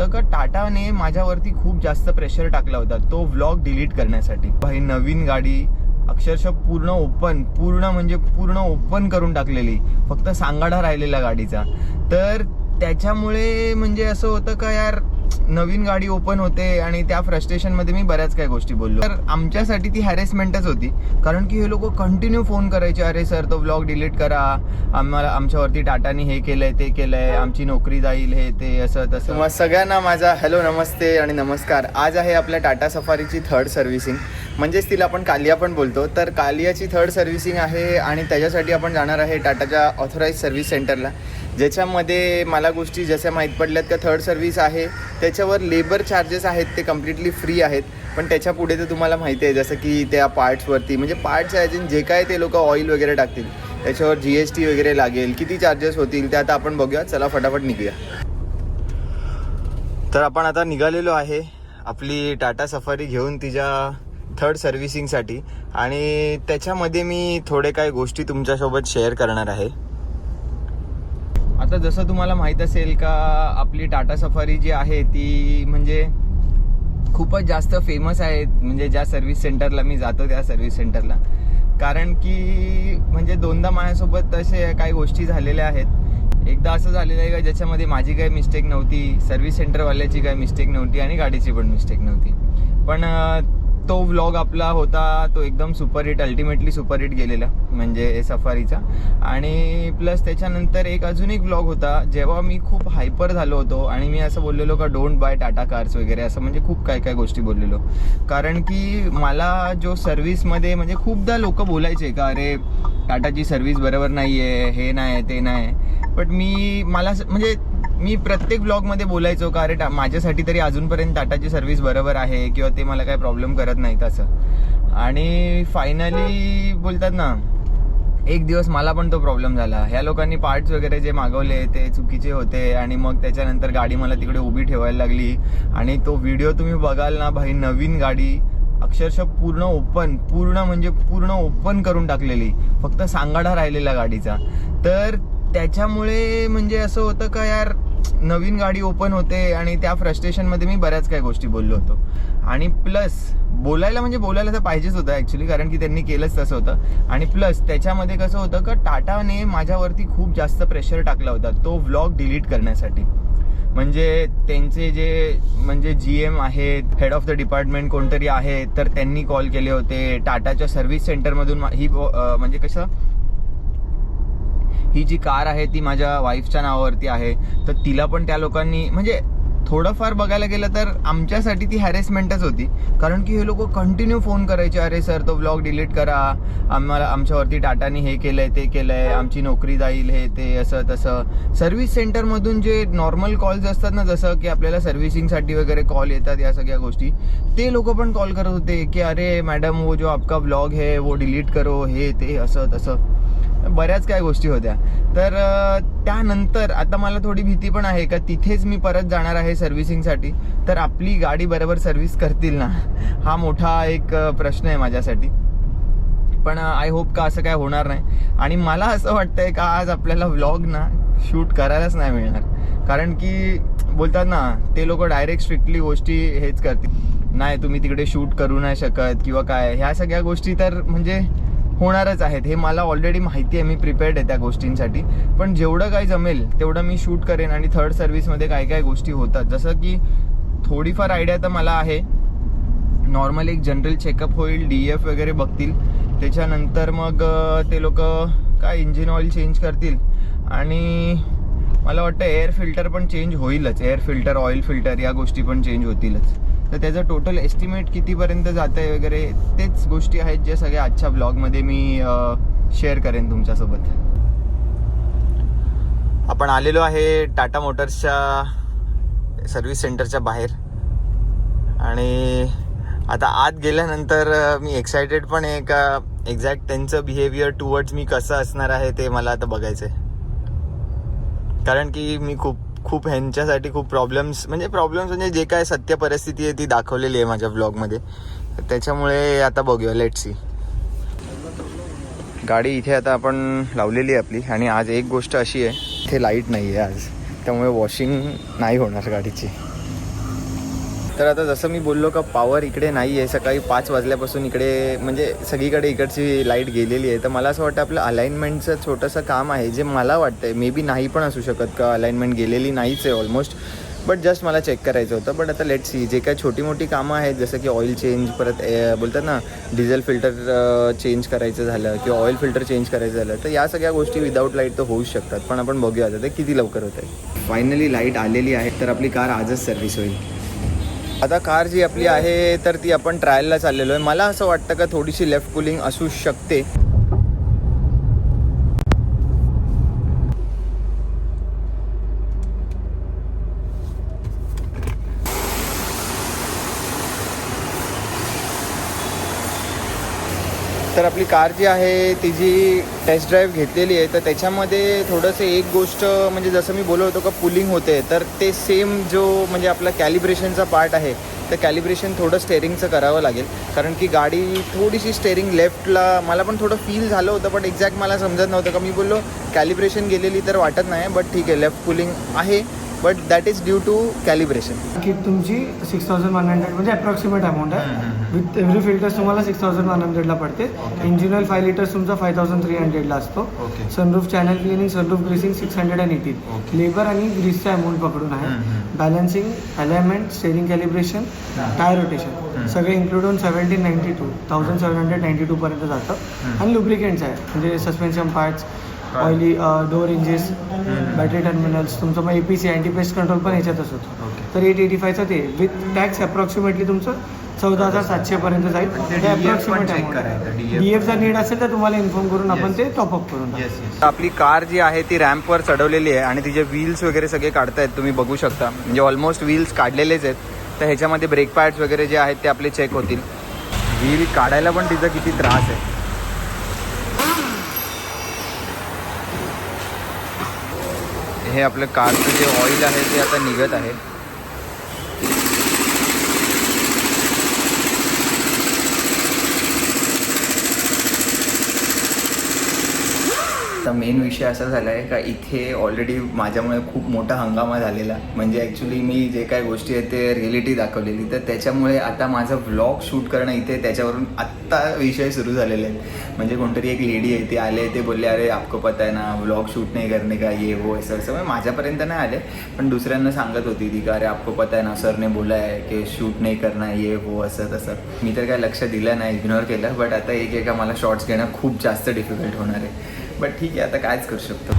तर टाटाने माझ्यावरती खूप जास्त प्रेशर टाकला होता तो व्लॉग डिलीट करण्यासाठी. भाई नवीन गाडी अक्षरशः पूर्ण ओपन करून टाकलेली, फक्त सांगाडा राहिलेला गाडीचा. तर त्याच्यामुळे म्हणजे असं होतं का यार नवीन गाडी ओपन होते आणि त्या फ्रस्ट्रेशनमध्ये मी बऱ्याच काही गोष्टी बोललो. तर आमच्यासाठी ती हॅरेसमेंटच होती, कारण की हे लोक कंटिन्यू फोन करायचे, अरे सर तो व्लॉग डिलीट करा, आमच्यावरती टाटाने हे केलंय ते केलंय, आमची नोकरी जाईल, हे ते असं तसं. मग सगळ्यांना माझा हॅलो, नमस्ते आणि नमस्कार. आज आहे आपल्या टाटा सफारीची थर्ड सर्व्हिसिंग, म्हणजेच तिला आपण कालिया पण बोलतो. तर कालियाची थर्ड सर्व्हिसिंग आहे आणि त्याच्यासाठी आपण जाणार आहे टाटाच्या ऑथराईज सर्व्हिस सेंटरला, ज्याच्यामध्ये मला गोष्टी जशा माहीत पडल्यात का थर्ड सर्व्हिस आहे त्याच्यावर लेबर चार्जेस आहेत ते कम्प्लिटली फ्री आहेत. पण त्याच्या पुढे तर तुम्हाला माहिती आहे जसं की त्या पार्ट्सवरती म्हणजे पार्ट्स ॲजिन जे काय ते लोक ऑइल वगैरे टाकतील त्याच्यावर GST वगैरे लागेल, किती चार्जेस होतील ते आता आपण बघूया. चला फटाफट निघूया. तर आपण आता निघालेलो आहे आपली टाटा सफारी घेऊन तिच्या थर्ड सर्व्हिसिंगसाठी, आणि त्याच्यामध्ये मी थोडे काही गोष्टी तुमच्यासोबत शेअर करणार आहे. आता जसं तुम्हाला माहीत असेल का आपली टाटा सफारी जी आहे ती म्हणजे खूपच जास्त फेमस आहे, म्हणजे ज्या सर्व्हिस सेंटरला मी जातो त्या सर्व्हिस सेंटरला. कारण की म्हणजे दोनदा माझ्यासोबत तसे काही गोष्टी झालेल्या आहेत. एकदा असं झालेलं आहे का ज्याच्यामध्ये माझी काही मिस्टेक नव्हती, सर्व्हिस सेंटरवाल्याची काही मिस्टेक नव्हती आणि गाडीची पण मिस्टेक नव्हती. पण तो व्लॉग आपला होता तो एकदम सुपरहिट, अल्टिमेटली सुपरहिट गेलेला म्हणजे सफारीचा. आणि प्लस त्याच्यानंतर अजून एक व्लॉग होता जेव्हा मी खूप हायपर झालो होतो आणि मी असं बोललेलो का डोंट बाय टाटा कार्स वगैरे, असं म्हणजे खूप काय गोष्टी बोललेलो. कारण की मला जो सर्व्हिसमध्ये म्हणजे खूपदा लोक बोलायचे का अरे टाटाची सर्व्हिस बरोबर नाही आहे, हे नाही ते नाही. बट मी प्रत्येक व्लॉगमध्ये बोलायचो का अरे माझ्यासाठी तरी अजूनपर्यंत टाटाची सर्व्हिस बरोबर आहे किंवा ते मला काही प्रॉब्लेम करत नाहीत असं. आणि फायनली बोलतात ना एक दिवस मला पण तो प्रॉब्लेम झाला. ह्या लोकांनी पार्ट्स वगैरे जे मागवले ते चुकीचे होते आणि मग त्याच्यानंतर गाडी मला तिकडे उभी ठेवायला लागली. आणि तो व्हिडिओ तुम्ही बघाल ना भाई, नवीन गाडी अक्षरशः पूर्ण ओपन करून टाकलेली, फक्त सांगाडा राहिलेला गाडीचा. तर त्याच्यामुळे म्हणजे असं होतं का यार नवीन गाडी ओपन होते आणि त्या फ्रस्ट्रेशनमध्ये मी बऱ्याच काही गोष्टी बोललो होतो. आणि प्लस बोलायला तर पाहिजेच होतं ॲक्च्युली, कारण की त्यांनी केलंच तसं होतं. आणि प्लस त्याच्यामध्ये कसं होतं का टाटाने माझ्यावरती खूप जास्त प्रेशर टाकला होता तो व्लॉग डिलीट करण्यासाठी. म्हणजे त्यांचे जे म्हणजे GM आहेत, हेड ऑफ द डिपार्टमेंट कोणतरी आहे, तर त्यांनी कॉल केले होते टाटाच्या सर्व्हिस सेंटरमधून. ही म्हणजे कसं, ही जी कार आहे ती माझ्या वाईफच्या नावावरती आहे, तर तिला पण त्या लोकांनी म्हणजे थोडंफार बघायला गेलं तर आमच्यासाठी ती हॅरेसमेंटच होती. कारण की हे लोक कंटिन्यू फोन करायचे, अरे सर तो व्लॉग डिलीट करा, आमच्यावरती टाटाने हे केलंय ते केलंय, आमची नोकरी जाईल, हे ते असं तसं. सर्व्हिस सेंटरमधून जे नॉर्मल कॉल्स असतात ना, जसं की आपल्याला सर्व्हिसिंगसाठी वगैरे कॉल येतात या सगळ्या गोष्टी, ते लोक पण कॉल करत होते की अरे मॅडम वो जो आपका व्लॉग है वो डिलीट करो, हे ते असं तसं बऱ्याच काय गोष्टी होत्या. तर त्यानंतर आता मला थोडी भीती पण आहे का तिथेच मी परत जाणार आहे सर्व्हिसिंगसाठी, तर आपली गाडी बरोबर सर्व्हिस करतील ना, हा मोठा एक प्रश्न आहे माझ्यासाठी. पण आय होप का असं काय होणार नाही. आणि मला असं वाटतंय का आज आपल्याला व्लॉग ना शूट करायलाच नाही मिळणार, कारण की बोलतात ना ते लोक डायरेक्ट स्ट्रिक्टली गोष्टी हेच करतील, नाही तुम्ही तिकडे शूट करू नाही शकत किंवा काय, ह्या सगळ्या गोष्टी तर म्हणजे होणारच आहेत. हे मला ऑलरेडी माहिती आहे, मी प्रिपेअर्ड आहे त्या गोष्टींसाठी. पण जेवढं काही जमेल तेवढं मी शूट करेन. आणि थर्ड सर्व्हिसमध्ये काय गोष्टी होतात, जसं की थोडीफार आयडिया तर मला आहे. नॉर्मल एक जनरल चेकअप होईल, DF वगैरे बघतील, त्याच्यानंतर मग ते लोक काय इंजिन ऑइल चेंज करतील आणि मला वाटतं एअर फिल्टर पण चेंज होईलच, एअर फिल्टर, ऑइल फिल्टर या गोष्टी पण चेंज होतीलच. तर त्याचं टोटल एस्टिमेट कितीपर्यंत जातं आहे वगैरे तेच गोष्टी आहेत ज्या सगळ्या आजच्या ब्लॉगमध्ये मी शेअर करेन तुमच्यासोबत. आपण आलेलो आहे टाटा मोटर्सच्या सर्व्हिस सेंटरच्या बाहेर आणि आता आत गेल्यानंतर मी एक्सायटेड पण आहे का एक्झॅक्ट त्यांचं बिहेवियर टुवर्ड्स मी कसं असणार आहे ते मला आता बघायचं आहे. कारण की मी खूप ह्यांच्यासाठी खूप प्रॉब्लेम्स म्हणजे जे काय सत्य परिस्थिती आहे ती दाखवलेली आहे माझ्या व्लॉगमध्ये. त्याच्यामुळे आता बघूया, लेट सी. गाडी इथे आता आपण लावलेली आहे आपली. आणि आज एक गोष्ट अशी आहे, इथे लाईट नाही आहे आज, त्यामुळे वॉशिंग नाही होणार गाडीची. तर आता जसं मी बोललो का पॉवर इकडे नाही आहे, सकाळी 5 वाजल्यापासून इकडे म्हणजे सगळीकडे इकडची लाईट गेलेली आहे. तर मला असं वाटतं आपलं अलाइनमेंटचं छोटंसं काम आहे, जे मला वाटतं आहे मे बी नाही पण असू शकत का अलाइनमेंट गेलेली नाहीच आहे ऑलमोस्ट, बट जस्ट मला चेक करायचं होतं. बट आता लेट सी, जे काय छोटी मोठी कामं आहेत जसं की ऑइल चेंज, परत बोलतात ना डिझेल फिल्टर चेंज करायचं झालं किंवा ऑइल फिल्टर चेंज करायचं झालं, तर या सगळ्या गोष्टी विदाऊट लाईट तर होऊच शकतात. पण आपण बघूया आता ते किती लवकर होत आहे. फायनली लाईट आलेली आहे, तर आपली कार आजच सर्व्हिस होईल. आता कार जी आपली आहे तर ती आपण ट्रायलला चाललेलो आहे. मला असं वाटतं का थोडीशी लेफ्ट कूलिंग असू शकते. तर आपली कार जी आहे तिची टेस्ट ड्राईव्ह घेतलेली आहे, तर त्याच्यामध्ये थोडंसं एक गोष्ट म्हणजे जसं मी बोलत होतो का पुलिंग होते, तर ते सेम जो म्हणजे आपला कॅलिब्रेशनचा पार्ट आहे, तर कॅलिब्रेशन थोडं स्टेअरिंगचं करावं लागेल. कारण की गाडी थोडीशी स्टेअरिंग लेफ्टला मला पण थोडं फील झालं होतं, बट एक्झॅक्ट मला समजत नव्हतं का मी बोललो कॅलिब्रेशन गेलेली तर वाटत नाही, बट ठीक आहे लेफ्ट पुलिंग आहे, but that is due to calibration. की तुमची 6100 म्हणजे अप्रॉक्सिमेट अमाऊंट आहे. विथ एव्हरी फिल्टर्स तुम्हाला 6100ला पडते. इंजिन ऑइल 5 लिटर्स तुमचा 5300ला असतो. Sunroof channel cleaning, sunroof greasing 618. Labour आणि ग्रीसचा अमाऊंट पकडून आहे. Balancing, alignment, steering calibration, tyre rotation सगळे इन्क्लूड होऊन 1792 पर्यंत जातं. आणि लुब्रिकेंट्स आहे म्हणजे suspension parts, oily door hinges, battery terminals, तुमचं मग APC अँटी पेस्ट कंट्रोल पण ह्याच्यातच होतं. तर 885चं ते विथ टॅक्स अप्रॉक्सिमेटली तुमचं 14,700 पर्यंत जाईल. ते अप्रॉक्सिमेट आहे. DF जर नीड असेल तर तुम्हाला इन्फॉर्म करून आपण ते टॉपअप करून टाकू. आपली कार जी आहे ती रॅम्पवर चढवलेली आहे आणि तिचे व्हील्स वगैरे सगळे काढतायत, तुम्ही बघू शकता. म्हणजे ऑलमोस्ट व्हील्स काढलेलेच आहेत. तर ह्याच्यामध्ये ब्रेक पॅड्स वगैरे जे आहेत ते आपले चेक होतील. व्हील काढायला पण तिचा किती त्रास आहे. हे आपलं कारचं जे ऑइल आहे ते आता निघत आहे. आता मेन विषय असा झाला आहे का इथे ऑलरेडी माझ्यामुळे खूप मोठा हंगामा झालेला. म्हणजे ॲक्च्युली मी जे काय गोष्टी आहेत ते रिॲलिटी दाखवलेली, तर त्याच्यामुळे आता माझं व्लॉग शूट करणं इथे त्याच्यावरून आत्ता विषय सुरू झालेले आहेत. म्हणजे कोणतरी एक लेडी आहे ती आले, ते बोलले अरे आपको पता है ना व्लॉग शूट नाही करणे का ये वो असं असं. म्हणजे माझ्यापर्यंत नाही आले पण दुसऱ्यांना सांगत होती ती का अरे आपको पता है ना सरने बोला आहे की शूट नाही करणार ये वो असं तसं. मी तर काय लक्ष दिलं नाही, इग्नोर केलं. बट आता एकेका मला शॉर्ट्स घेणं खूप जास्त डिफिकल्ट होणार आहे. बट ठीक आहे, आता कायच करू शकतो.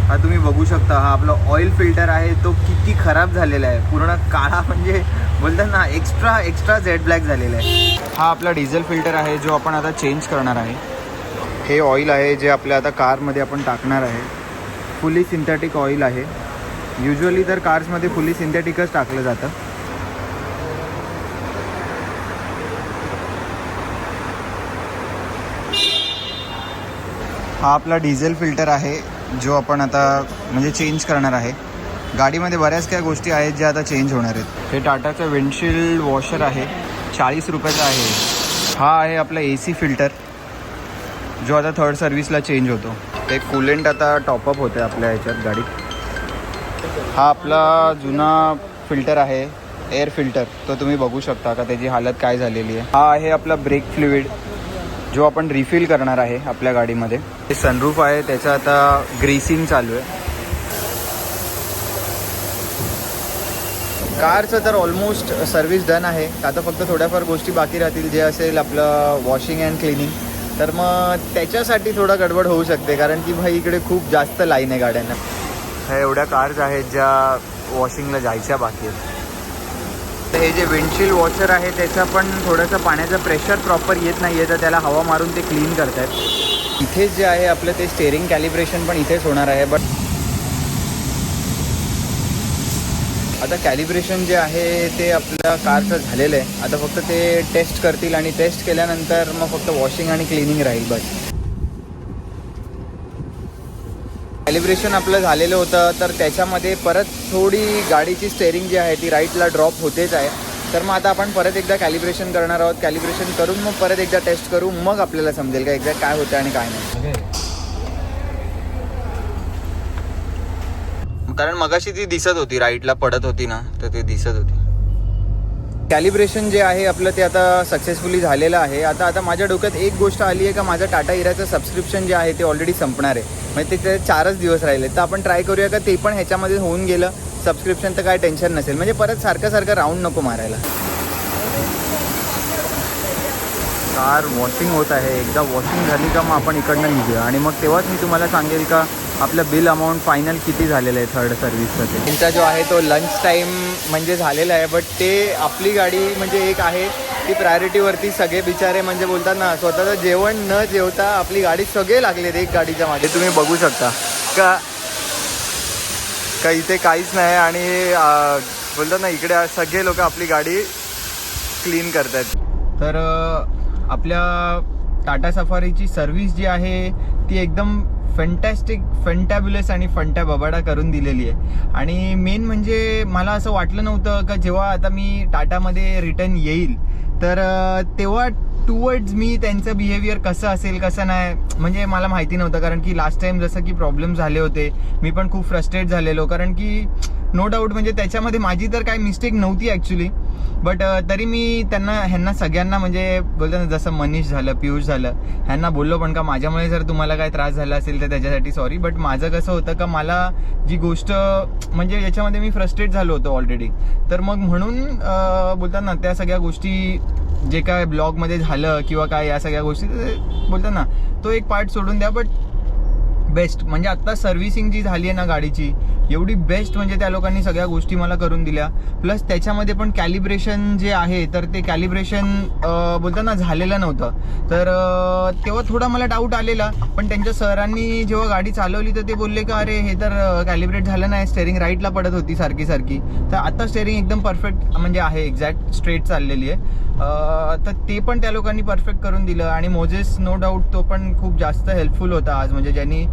हा तुम्ही बघू शकता, हा आपला ऑइल फिल्टर आहे तो किती खराब झालेला आहे, पूर्ण काळा म्हणजे बोलतात ना एक्स्ट्रा जेट ब्लॅक झालेला आहे. हा आपला डिझेल फिल्टर आहे जो आपण आता चेंज करणार आहे. हे ऑइल आहे जे आपल्या आता कारमध्ये आपण टाकणार आहे. फुली सिंथेटिक ऑइल आहे. युजली तर कार्समध्ये फुली सिंथेटिकच टाकलं जातं. हा आपला डिझेल फिल्टर आहे जो आपण आता म्हणजे चेंज करणार आहे. गाडीमध्ये बऱ्याच काही गोष्टी आहेत ज्या आता चेंज होणार आहेत. हे टाटाचं विंडशील्ड वॉशर आहे, 40 रुपयाचा आहे. हा आहे आपला AC फिल्टर जो आता 3rd सर्व्हिसला चेंज होतो. ते कूलेंट आता टॉपअप होतं आपल्या ह्याच्यात गाडीत. हा आपला जुना फिल्टर आहे एअर फिल्टर, तो तुम्ही बघू शकता का त्याची हालत काय झालेली आहे. हा आहे आपला ब्रेक फ्लुइड जो आपण रिफिल करणार आहे आपल्या गाडीमध्ये. हे सनरूफ आहे त्याचं आता ग्रीसिंग चालू आहे. कारचं तर ऑलमोस्ट सर्व्हिस डन आहे. आता फक्त थोड्याफार गोष्टी बाकी राहतील, जे असेल आपलं वॉशिंग अँड क्लिनिंग. तर मग त्याच्यासाठी थोडा गडबड होऊ शकते कारण की भाई इकडे खूप जास्त लाईन आहे गाड्यांना. ह्या एवढ्या कार्स आहेत ज्या वॉशिंगला जायच्या बाकी आहेत. तर हे जे विंडशील्ड वॉशर आहे त्याचं पण थोडंसं पाण्याचं प्रेशर प्रॉपर येत नाही आहे, तर त्याला हवा मारून ते क्लीन करत आहेत. इथेच जे आहे आपलं ते स्टेअरिंग कॅलिब्रेशन पण इथेच होणार आहे. बट आता कॅलिब्रेशन जे आहे ते आपल्या कारचं झालेलं आहे. आता फक्त ते टेस्ट करतील आणि टेस्ट केल्यानंतर मग फक्त वॉशिंग आणि क्लिनिंग राहील बस. कॅलिब्रेशन आपलं झालेलं होतं तर त्याच्यामध्ये परत थोडी गाडीची स्टेअरिंग जी आहे ती राईटला ड्रॉप होतेच आहे. तर मग आता आपण परत एकदा कॅलिब्रेशन करणार आहोत. कॅलिब्रेशन करून मग परत एकदा टेस्ट करू, मग आपल्याला समजेल का एक्झॅक्ट काय होतं आणि काय नाही. कारण मगाशी ती दिसत होती, राईटला पडत होती ना, तर ते दिसत होती. कॅलिब्रेशन जे आहे आपलं ते आता सक्सेसफुली झालेलं आहे. आता माझ्या डोक्यात एक गोष्ट आली आहे का माझं टाटा इराचं सबस्क्रिप्शन जे आहे ते ऑलरेडी संपणार आहे. म्हणजे ते 4च दिवस राहिले. तर आपण ट्राय करूया का ते पण ह्याच्यामध्ये होऊन गेलं सबस्क्रिप्शन, तर काय टेन्शन नसेल. म्हणजे परत सारखं राऊंड नको मारायला. कार वॉशिंग होत आहे. एकदा वॉशिंग झाली का मग आपण इकडनं निघूया आणि मग तेव्हाच मी तुम्हाला सांगेल का आपलं बिल अमाऊंट फायनल किती झालेलं आहे थर्ड सर्व्हिसचं. ते त्यांचा जो आहे तो लंच टाईम म्हणजे झालेला आहे. बट ते आपली गाडी म्हणजे एक आहे ती प्रायोरिटीवरती सगळे बिचारे म्हणजे बोलतात ना स्वतःचं जेवण न जेवता आपली गाडी सगळे लागलेत एक गाडीच्या मागे. तुम्ही बघू शकता का इथे काहीच नाही आणि बोलतात ना इकडे सगळे लोक आपली गाडी क्लीन करतात. तर आपल्या टाटा सफारीची सर्व्हिस जी आहे ती एकदम फॅन्टॅब्युलस आणि फंट्याबबाडा करून दिलेली आहे. आणि मेन म्हणजे मला असं वाटलं नव्हतं का जेव्हा आता मी टाटामध्ये रिटर्न येईल तर तेव्हा टुवर्ड्स मी त्यांचं बिहेवियर कसं असेल कसं नाही म्हणजे मला माहिती नव्हतं. कारण की लास्ट टाइम जसं की प्रॉब्लेम झाले होते मी पण खूप फ्रस्ट्रेट झालेलो. कारण की नो डाऊट म्हणजे त्याच्यामध्ये माझी तर काही मिस्टेक नव्हती ॲक्च्युली. बट तरी मी ह्यांना सगळ्यांना म्हणजे बोलतो ना जसं मनीष झालं पियुष झालं ह्यांना बोललो पण का माझ्यामुळे जर तुम्हाला काय त्रास झाला असेल तर त्याच्यासाठी सॉरी. बट माझं कसं होतं का मला जी गोष्ट म्हणजे याच्यामध्ये मी फ्रस्ट्रेट झालो होतो ऑलरेडी. तर मग म्हणून बोलतात ना त्या सगळ्या गोष्टी जे काय ब्लॉगमध्ये झालं किंवा काय या सगळ्या गोष्टी बोलतात ना तो एक पार्ट सोडून द्या. बट बेस्ट म्हणजे आत्ता सर्व्हिसिंग जी झाली आहे ना गाडीची एवढी बेस्ट म्हणजे त्या लोकांनी सगळ्या गोष्टी मला करून दिल्या. प्लस त्याच्यामध्ये पण कॅलिब्रेशन जे आहे तर ते कॅलिब्रेशन बोलतात ना झालेलं नव्हतं. तर तेव्हा थोडा मला डाऊट आलेला. पण त्यांच्या सरांनी जेव्हा गाडी चालवली तर ते बोलले का अरे हे तर कॅलिब्रेट झालं नाही, स्टेअरिंग राईटला पडत होती सारखी. तर आता स्टेअरिंग एकदम परफेक्ट म्हणजे आहे एक्झॅक्ट स्ट्रेट चाललेली आहे. तर ते पण त्या लोकांनी परफेक्ट करून दिलं. आणि मोजेस नो डाऊट तो पण खूप जास्त हेल्पफुल होता आज. म्हणजे ज्यांनी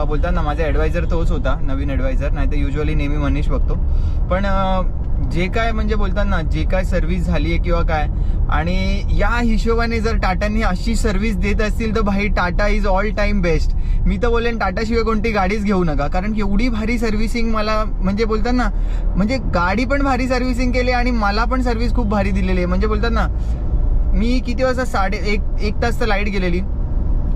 बोलतात ना माझा ॲडवायझर तोच होता नवीन ॲडवायझर. नाही तर युजली नेहमी मनीष बघतो. पण जे काय म्हणजे बोलतात ना जे काय सर्व्हिस झाली आहे किंवा काय आणि या हिशोबाने जर टाटांनी अशी सर्व्हिस देत असतील तर भाई Tata is all time best. मी तर बोलेन टाटाशिवाय कोणती गाडीच घेऊ नका. कारण एवढी भारी सर्व्हिसिंग मला म्हणजे बोलतात ना म्हणजे गाडी पण भारी सर्व्हिसिंग केली आणि मला पण सर्व्हिस खूप भारी दिलेली आहे. म्हणजे बोलतात ना मी किती वाजता एक तास तर लाईट गेलेली.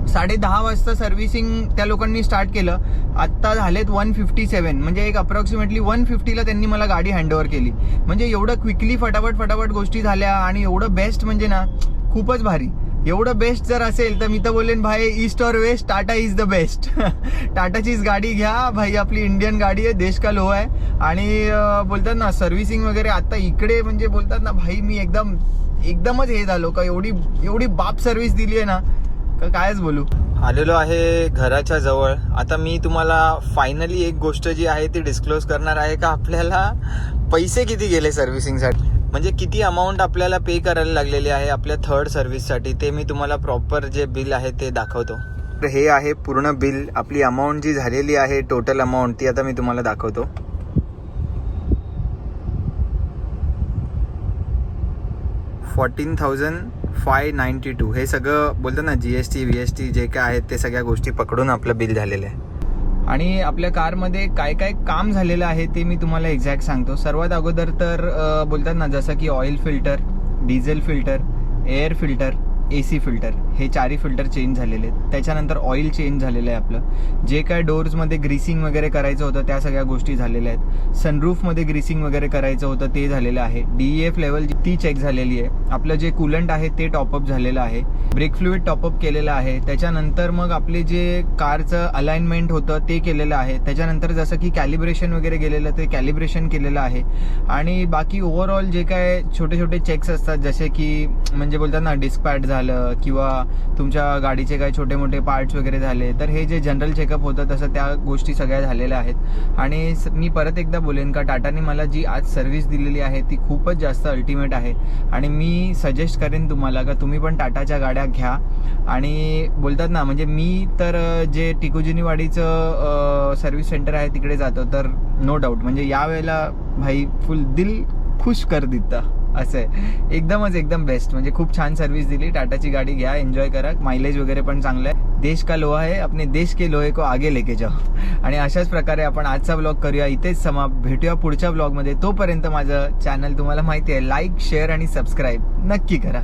10:30 वाजता सर्व्हिसिंग त्या लोकांनी स्टार्ट केलं. आत्ता झालेत 157 म्हणजे एक अप्रॉक्सिमेटली 150ला त्यांनी मला गाडी हँडओव्हर केली. म्हणजे एवढं क्विकली फटाफट गोष्टी झाल्या आणि एवढं बेस्ट म्हणजे ना खूपच भारी. एवढं बेस्ट जर असेल तर मी तर बोलेन भाई ईस्ट और west Tata is the best. टाटाचीच गाडी घ्या भाई. आपली इंडियन गाडी आहे, देश का लोह आहे. आणि बोलतात ना सर्व्हिसिंग वगैरे आता इकडे म्हणजे बोलतात ना भाई मी एकदमच हे झालो का एवढी बाप सर्व्हिस दिली आहे ना कायच बोलू. आलेलो आहे घराच्या जवळ. आता मी तुम्हाला फायनली एक गोष्ट जी आहे ती डिस्क्लोज करणार आहे का आपल्याला पैसे किती गेले सर्व्हिसिंगसाठी. म्हणजे किती अमाऊंट आपल्याला पे करायला लागलेली आहे आपल्या थर्ड सर्व्हिससाठी. ते मी तुम्हाला प्रॉपर जे बिल आहे ते दाखवतो. तर हे आहे पूर्ण बिल. आपली अमाऊंट जी झालेली आहे टोटल अमाऊंट ती आता मी तुम्हाला दाखवतो. 14,592 हे सगळं बोलतं ना GST VST जे काय आहेत ते सगळ्या गोष्टी पकडून आपलं बिल झालेलं आहे. आणि आपल्या कारमध्ये काय काय काम झालेलं आहे ते मी तुम्हाला एक्झॅक्ट सांगतो. सर्वात अगोदर तर बोलतात ना जसं की oil filter, diesel filter, air filter, AC filter हे 4ही फिल्टर चेंज झालेले आहेत. त्याच्यानंतर ऑइल चेंज झालेलं आहे आपलं. जे काय डोर्समध्ये ग्रीसिंग वगैरे करायचं होतं त्या सगळ्या गोष्टी झालेल्या आहेत. सनरूफमध्ये ग्रीसिंग वगैरे करायचं होतं ते झालेलं आहे. DEF लेवल ती चेक झालेली आहे. आपलं जे कूलंट आहे ते टॉपअप झालेलं आहे. ब्रेक फ्लुइड टॉपअप केलेलं आहे. त्याच्यानंतर मग आपले जे कारचं अलाइनमेंट होतं ते केलेलं आहे. त्याच्यानंतर जसं की कॅलिब्रेशन वगैरे गेलेलं ते कॅलिब्रेशन केलेलं आहे. आणि बाकी ओव्हरऑल जे काय छोटे छोटे चेक्स असतात जसे की म्हणजे बोलतात ना डिस्क पॅड झालं किंवा तुमच्या गाडीचे काही छोटे मोठे पार्ट्स वगैरे झाले तर हे जे जनरल चेकअप होतं तसं त्या गोष्टी सगळ्या झालेल्या आहेत. आणि मी परत एकदा बोलेन का टाटाने मला जी आज सर्व्हिस दिलेली आहे ती खूपच जास्त अल्टिमेट आहे. आणि मी सजेस्ट करेन तुम्हाला का तुम्ही पण टाटाच्या गाड्या घ्या. आणि बोलतात ना म्हणजे मी तर जे टिकुजिनीवाडीचं सर्व्हिस सेंटर आहे तिकडे जातो तर नो डाऊट म्हणजे यावेळेला भाई फुल दिल खुश कर देता. असं आहे. एकदम बेस्ट, म्हणजे खूप छान सर्व्हिस दिली. टाटाची गाडी घ्या, एन्जॉय करा, मायलेज वगैरे पण चांगलं आहे. देश का लोहा है, अपने देश के लोहे को आगे लेके जाओ. आणि अशाच प्रकारे आपण आजचा ब्लॉग करूया इथेच समाप्त. भेटूया पुढच्या ब्लॉगमध्ये. तोपर्यंत माझं चॅनल तुम्हाला माहिती आहे, लाईक, शेअर आणि सबस्क्राईब नक्की करा.